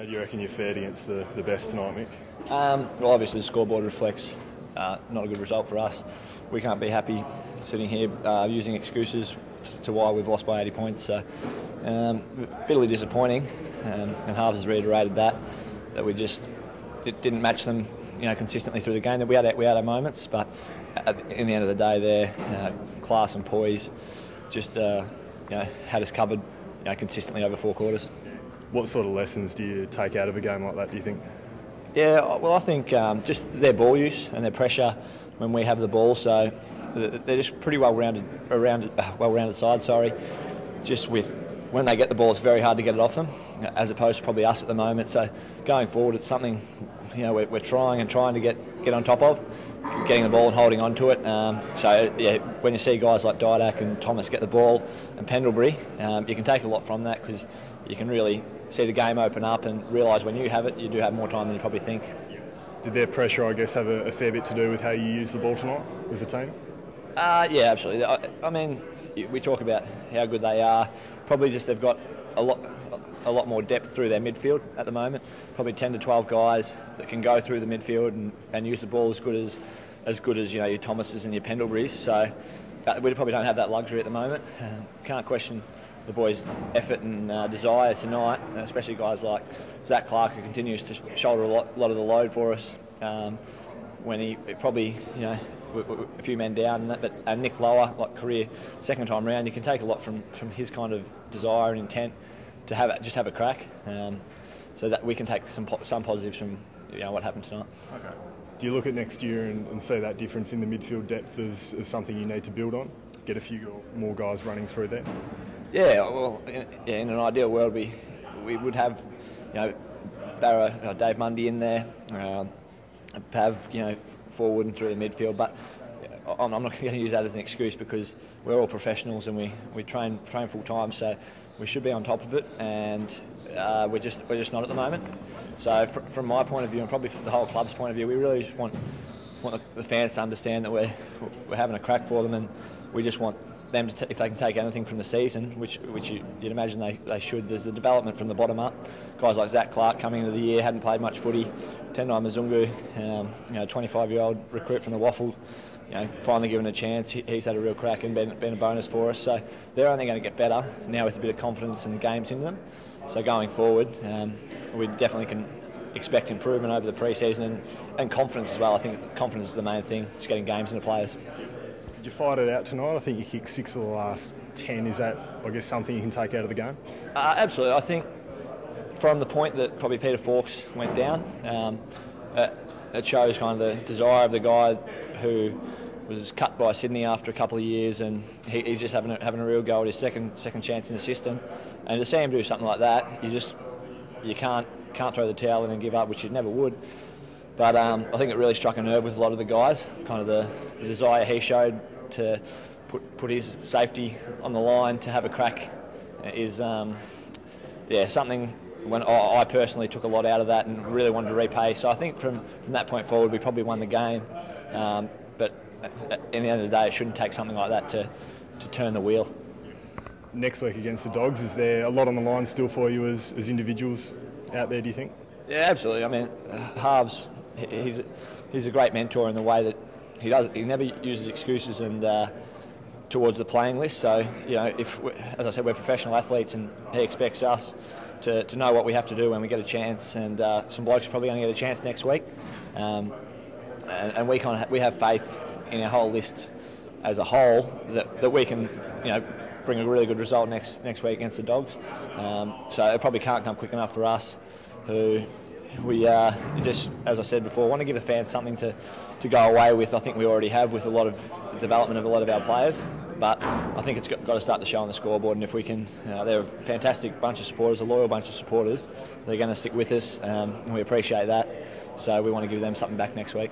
you reckon you fared against the best tonight, Mick? Well, obviously the scoreboard reflects not a good result for us. We can't be happy sitting here using excuses to why we've lost by 80 points. So, bitterly disappointing, and Harves has reiterated that we just didn't match them, consistently through the game. That we had our moments, but in the end of the day, their class and poise just had us covered, consistently over 4 quarters. What sort of lessons do you take out of a game like that, do you think? Yeah, well, I think just their ball use and their pressure when we have the ball. So they're just pretty well-rounded side. Just with when they get the ball, it's very hard to get it off them, as opposed to probably us at the moment. So going forward, it's something we're trying to get on top of, getting the ball and holding on to it. When you see guys like Didak and Thomas get the ball and Pendlebury, you can take a lot from that, because you can really see the game open up and realise when you have it, you do have more time than you probably think. Did their pressure, I guess, have a fair bit to do with how you used the ball tonight as a team? Yeah, absolutely. I mean, we talk about how good they are. Probably just they've got a lot more depth through their midfield at the moment. Probably 10 to 12 guys that can go through the midfield and use the ball as good as your Thomases and your Pendleburys. So we probably don't have that luxury at the moment. Can't question the boys' effort and desire tonight, especially guys like Zach Clark, who continues to shoulder a lot of the load for us. When he probably, a few men down, and Nick Lower, like career second time round, you can take a lot from his kind of desire and intent to have a crack, so that we can take some positives from what happened tonight. Okay. Do you look at next year and see that difference in the midfield depth as something you need to build on? Get a few more guys running through there? Yeah, well, in an ideal world, we would have, Barrow, Dave Mundy in there, Pav, forward and through the midfield. But I'm not going to use that as an excuse, because we're all professionals and we train full time, so we should be on top of it, and we're just not at the moment. So from my point of view, and probably from the whole club's point of view, we really just want the fans to understand that we're having a crack for them, and we just want them to, if they can take anything from the season, which you'd imagine they should. There's the development from the bottom up. Guys like Zach Clark coming into the year, hadn't played much footy. Tendai Mzungu, 25-year-old recruit from the Waffle, finally given a chance. He's had a real crack and been a bonus for us. So they're only going to get better now with a bit of confidence and games in them. So going forward, we definitely can expect improvement over the pre-season and confidence as well. I think confidence is the main thing, just getting games into players. Did you fight it out tonight? I think you kicked 6 of the last 10. Is that, I guess, something you can take out of the game? Absolutely. I think from the point that probably Peter Fawkes went down, it shows kind of the desire of the guy who was cut by Sydney after a couple of years, and he's just having a real go at his second chance in the system. And to see him do something like that, you can't throw the towel in and give up, which you never would. But I think it really struck a nerve with a lot of the guys. Kind of the desire he showed to put his safety on the line to have a crack is something when I personally took a lot out of that and really wanted to repay. So I think from that point forward, we probably won the game. But in the end of the day, it shouldn't take something like that to turn the wheel. Next week against the Dogs, is there a lot on the line still for you as individuals out there, do you think? Yeah, absolutely. I mean, Harves, he's a great mentor in the way that he never uses excuses and towards the playing list. So, as I said, we're professional athletes, and he expects us to know what we have to do when we get a chance. And some blokes are probably going to get a chance next week. And we have faith in our whole list as a whole that we can, bring a really good result next week against the Dogs. So it probably can't come quick enough for us, who we just, as I said before, want to give the fans something to go away with. I think we already have with a lot of development of a lot of our players, but I think it's got to start to show on the scoreboard. And if we can, they're a fantastic bunch of supporters, a loyal bunch of supporters. They're going to stick with us, and we appreciate that. So we want to give them something back next week.